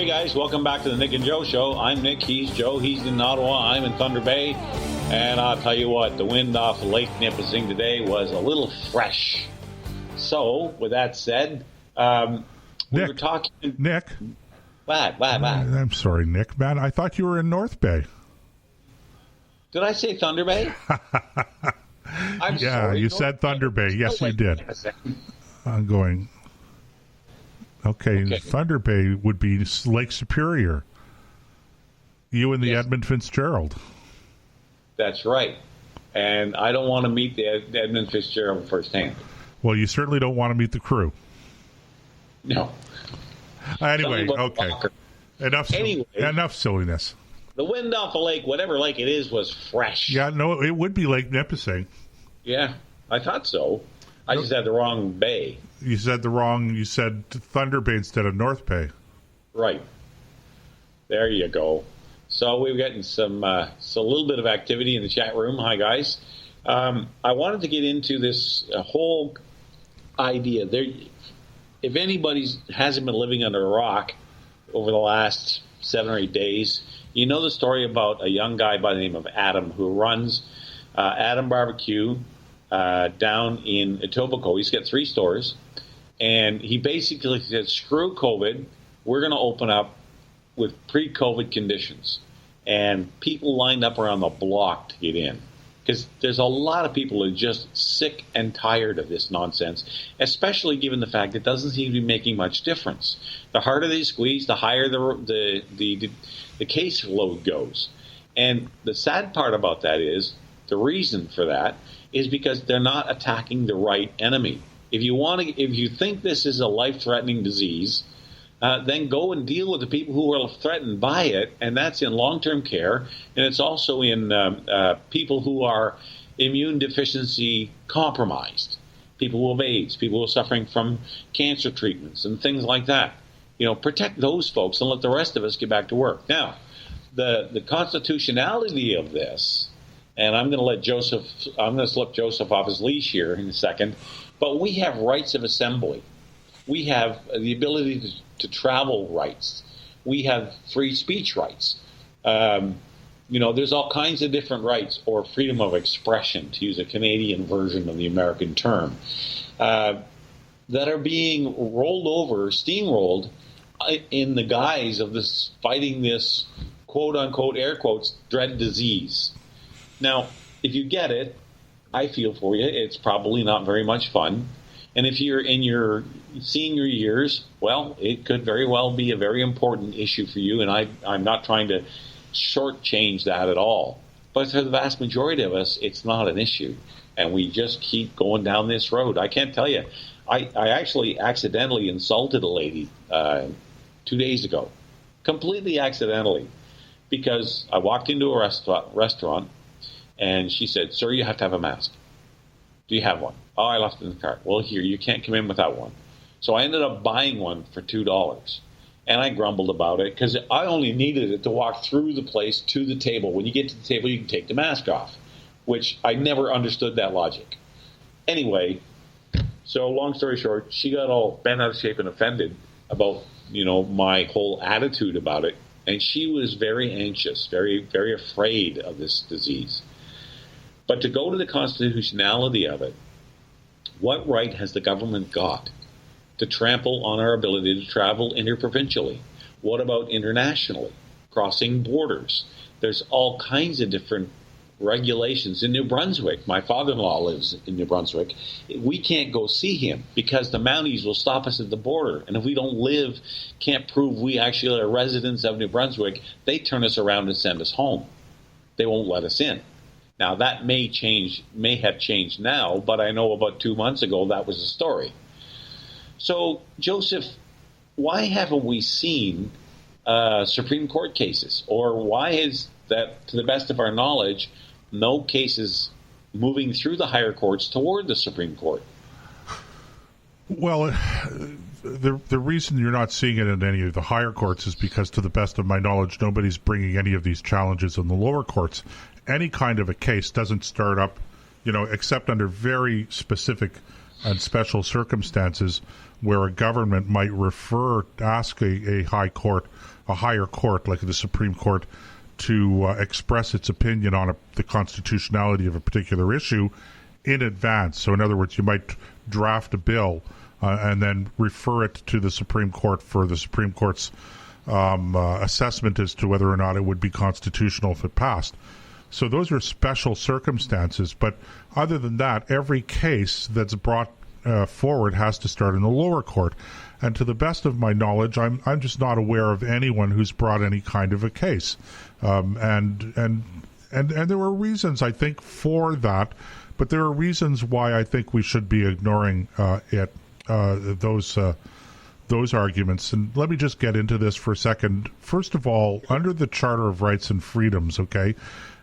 guys, welcome back to the Nick and Joe Show. I'm Nick, he's Joe, he's in Ottawa, I'm in Thunder Bay. And I'll tell you what, the wind off Lake Nipissing today was a little fresh. So, with that said, we were talking... Nick? What? I'm sorry, Nick. Man, I thought you were in North Bay. Did I say Thunder Bay? I'm sorry. You said Thunder Bay. Yes, you did. I'm going... Okay, Thunder Bay would be Lake Superior. You and the Edmund Fitzgerald. That's right. And I don't want to meet the Edmund Fitzgerald firsthand. Well, you certainly don't want to meet the crew. No. Anyway, okay. Enough silliness. The wind off the lake, whatever lake it is, was fresh. Yeah, no, it would be Lake Nipissing. Yeah, I thought so. I just had the wrong bay. You said Thunder Bay instead of North Bay. Right. There you go. So we're getting some a little bit of activity in the chat room. Hi, guys. I wanted to get into this whole idea. If anybody hasn't been living under a rock over the last 7 or 8 days, you know the story about a young guy by the name of Adam who runs Adam Barbecue down in Etobicoke. He's got 3 stores, and he basically said, screw COVID, we're going to open up with pre-COVID conditions. And people lined up around the block to get in. Because there's a lot of people who are just sick and tired of this nonsense, especially given the fact it doesn't seem to be making much difference. The harder they squeeze, the higher the caseload goes. And the sad part about that is, the reason for that is because they're not attacking the right enemy. If you think this is a life-threatening disease, then go and deal with the people who are threatened by it, and that's in long-term care, and it's also in people who are immune deficiency compromised, people who have AIDS, people who are suffering from cancer treatments and things like that. Protect those folks and let the rest of us get back to work. Now, the constitutionality of this, and I'm going to slip Joseph off his leash here in a second, but we have rights of assembly. We have the ability to travel rights. We have free speech rights. There's all kinds of different rights, or freedom of expression, to use a Canadian version of the American term, that are being steamrolled in the guise of this fighting this quote-unquote, air quotes, dread disease. Now, if you get it, I feel for you. It's probably not very much fun. And if you're in your senior years, well, it could very well be a very important issue for you, and I'm not trying to shortchange that at all. But for the vast majority of us, it's not an issue, and we just keep going down this road. I can't tell you. I actually accidentally insulted a lady 2 days ago, completely accidentally, because I walked into a restaurant, and she said, "Sir, you have to have a mask. Do you have one?" "Oh, I left it in the car." "Well, here, you can't come in without one." So I ended up buying one for $2. And I grumbled about it because I only needed it to walk through the place to the table. When you get to the table, you can take the mask off, which I never understood that logic. Anyway, so long story short, she got all bent out of shape and offended about, my whole attitude about it. And she was very anxious, very, very afraid of this disease. But to go to the constitutionality of it, what right has the government got to trample on our ability to travel interprovincially? What about internationally, crossing borders? There's all kinds of different regulations. In New Brunswick, my father-in-law lives in New Brunswick. We can't go see him because the Mounties will stop us at the border. And if we can't prove we actually are residents of New Brunswick, they turn us around and send us home. They won't let us in. Now, that may have changed now, but I know about 2 months ago that was the story. So, Joseph, why haven't we seen Supreme Court cases? Or why is that, to the best of our knowledge, no cases moving through the higher courts toward the Supreme Court? Well, the reason you're not seeing it in any of the higher courts is because, to the best of my knowledge, nobody's bringing any of these challenges in the lower courts. Any kind of a case doesn't start up, except under very specific and special circumstances where a government might ask a higher court, like the Supreme Court, to express its opinion on the constitutionality of a particular issue in advance. So in other words, you might draft a bill and then refer it to the Supreme Court for the Supreme Court's assessment as to whether or not it would be constitutional if it passed. So those are special circumstances. But other than that, every case that's brought forward has to start in the lower court. And to the best of my knowledge, I'm just not aware of anyone who's brought any kind of a case. And there were reasons, I think, for that. But there are reasons why I think we should be ignoring those arguments. And let me just get into this for a second. First of all, under the Charter of Rights and Freedoms, okay,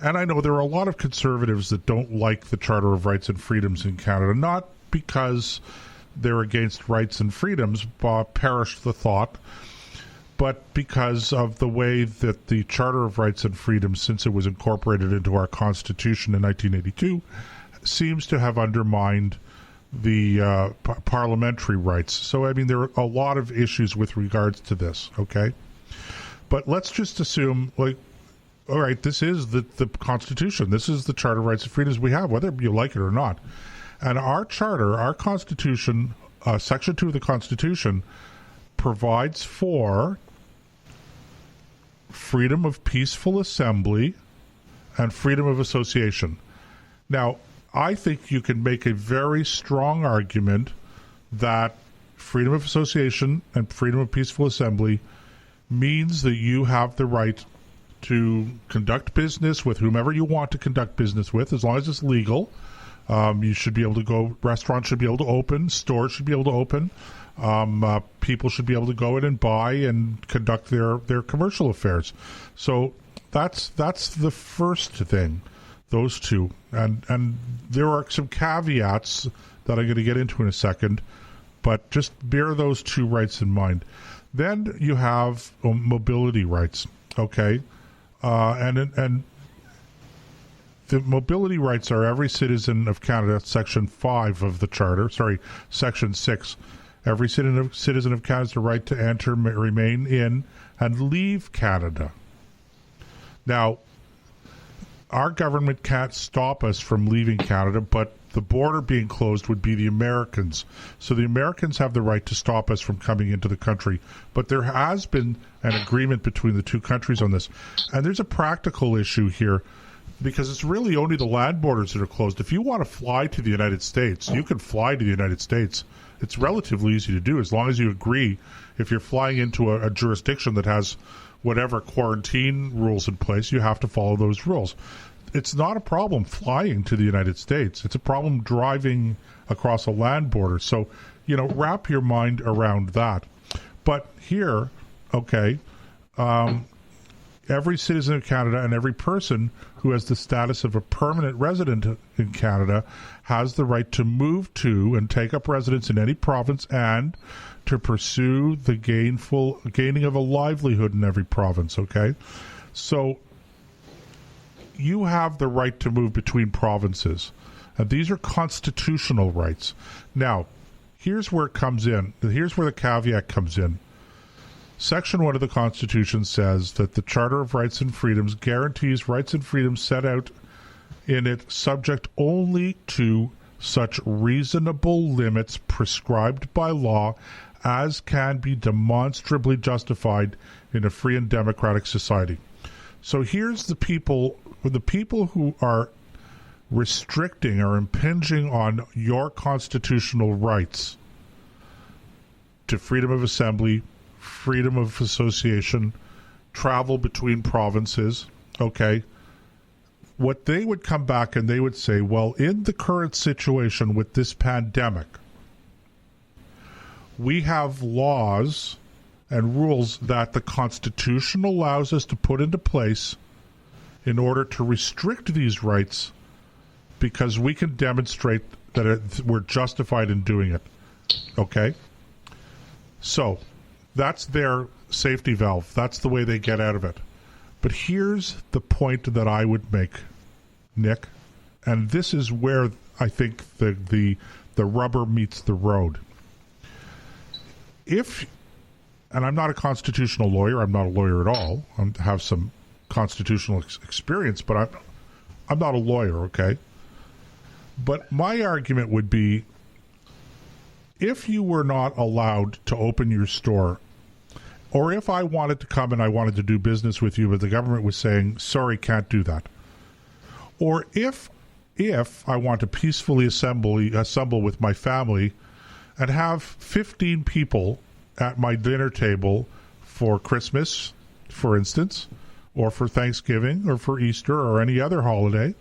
and I know there are a lot of conservatives that don't like the Charter of Rights and Freedoms in Canada, not because they're against rights and freedoms, perish the thought, but because of the way that the Charter of Rights and Freedoms, since it was incorporated into our Constitution in 1982, seems to have undermined the parliamentary rights. So, I mean, there are a lot of issues with regards to this, okay? But let's just assume, like, all right, this is the Constitution. This is the Charter of Rights and Freedoms we have, whether you like it or not. And our Charter, our Constitution, Section 2 of the Constitution, provides for freedom of peaceful assembly and freedom of association. Now, I think you can make a very strong argument that freedom of association and freedom of peaceful assembly means that you have the right to conduct business with whomever you want to conduct business with, as long as it's legal. You should be able to go, restaurants should be able to open, stores should be able to open, people should be able to go in and buy and conduct their commercial affairs. So that's the first thing, those two. And there are some caveats that I'm going to get into in a second, but just bear those two rights in mind. Then you have mobility rights, okay? And the mobility rights are every citizen of Canada, Section 5 of the Charter, Section 6. Every citizen of Canada has the right to enter, remain in, and leave Canada. Now, our government can't stop us from leaving Canada, but the border being closed would be the Americans. So the Americans have the right to stop us from coming into the country. But there has been an agreement between the two countries on this. And there's a practical issue here, because it's really only the land borders that are closed. If you want to fly to the United States, you can fly to the United States. It's relatively easy to do as long as you agree. If you're flying into a jurisdiction that has whatever quarantine rules in place, you have to follow those rules. It's not a problem flying to the United States. It's a problem driving across a land border. So, wrap your mind around that. But here, okay, every citizen of Canada and every person who has the status of a permanent resident in Canada has the right to move to and take up residence in any province and to pursue the gaining of a livelihood in every province, okay? So you have the right to move between provinces. And these are constitutional rights. Now, here's where it comes in. Here's where the caveat comes in. Section 1 of the Constitution says that the Charter of Rights and Freedoms guarantees rights and freedoms set out in it subject only to such reasonable limits prescribed by law as can be demonstrably justified in a free and democratic society. So here's the people who are restricting or impinging on your constitutional rights to freedom of assembly, freedom of association, travel between provinces, okay? What they would come back and they would say, well, in the current situation with this pandemic, we have laws and rules that the Constitution allows us to put into place in order to restrict these rights because we can demonstrate that we're justified in doing it, okay? So that's their safety valve. That's the way they get out of it. But here's the point that I would make, Nick, and this is where I think the the rubber meets the road. And I'm not a constitutional lawyer. I'm not a lawyer at all. I have some constitutional experience, but I'm not a lawyer, okay? But my argument would be, if you were not allowed to open your store, or if I wanted to come and I wanted to do business with you, but the government was saying, sorry, can't do that. Or if I want to peacefully assemble with my family and have 15 people at my dinner table for Christmas, for instance, or for Thanksgiving, or for Easter, or any other holiday,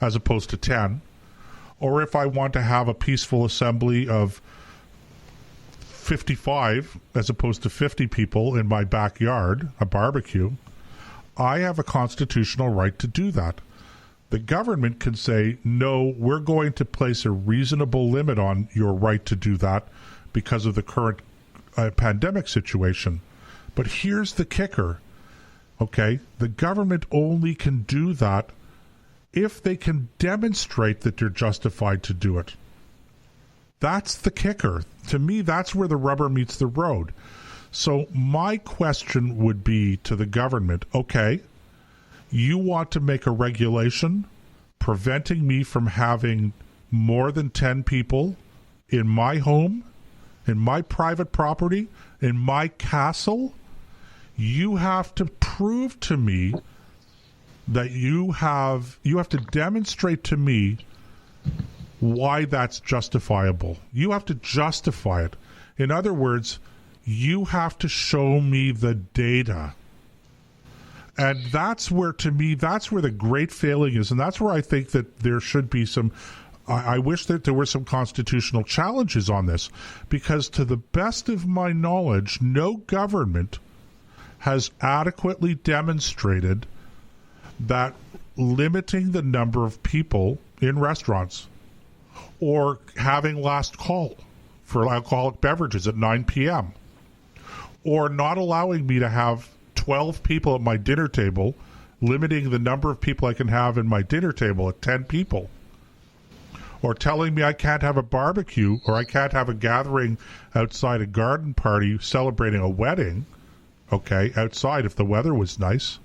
as opposed to 10, or if I want to have a peaceful assembly of 55 as opposed to 50 people in my backyard, a barbecue, I have a constitutional right to do that. The government can say, no, we're going to place a reasonable limit on your right to do that because of the current pandemic situation. But here's the kicker, okay? The government only can do that if they can demonstrate that they're justified to do it. That's the kicker. To me, that's where the rubber meets the road. So my question would be to the government, okay, you want to make a regulation preventing me from having more than 10 people in my home, in my private property, in my castle? You have to prove to me that you have to demonstrate to me why that's justifiable. You have to justify it. In other words, you have to show me the data. And that's where, to me, that's where the great failing is. And that's where I think that there should be some, I wish that there were some constitutional challenges on this. Because to the best of my knowledge, no government has adequately demonstrated that limiting the number of people in restaurants or having last call for alcoholic beverages at 9 p.m. or not allowing me to have 12 people at my dinner table, limiting the number of people I can have in my dinner table at 10 people, or telling me I can't have a barbecue or I can't have a gathering outside a garden party celebrating a wedding, okay, outside if the weather was nice,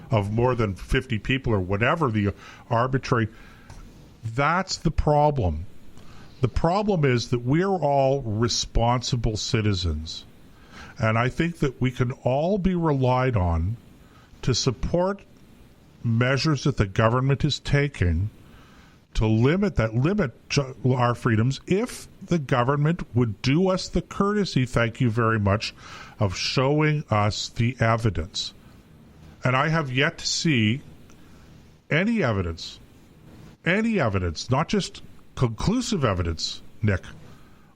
of more than 50 people or whatever the arbitrary. That's the problem. The problem is that we're all responsible citizens. And I think that we can all be relied on to support measures that the government is taking to limit our freedoms if the government would do us the courtesy, thank you very much, of showing us the evidence. And I have yet to see any evidence, not just conclusive evidence, Nick.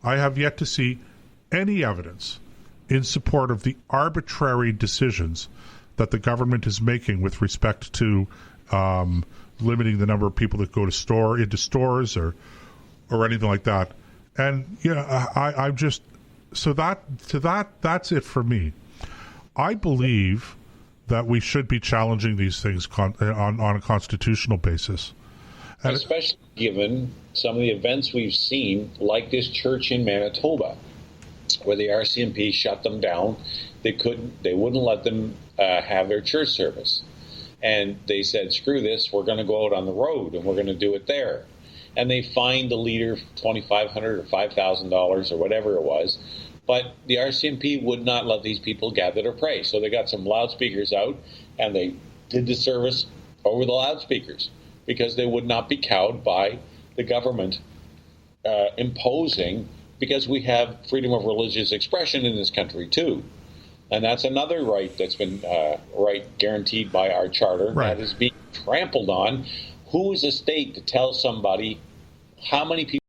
I have yet to see any evidence in support of the arbitrary decisions that the government is making with respect to limiting the number of people that go into stores or anything like that. And I'm just that's it for me. I believe that we should be challenging these things on a constitutional basis. And especially given some of the events we've seen, like this church in Manitoba, where the RCMP shut them down. They wouldn't let them have their church service. And they said, screw this, we're going to go out on the road and we're going to do it there. And they fined the leader $2,500 or $5,000 or whatever it was. But the RCMP would not let these people gather to pray. So they got some loudspeakers out and they did the service over the loudspeakers because they would not be cowed by the government imposing, because we have freedom of religious expression in this country too. And that's another right that's been guaranteed by our charter that is being trampled on. Who is the state to tell somebody how many people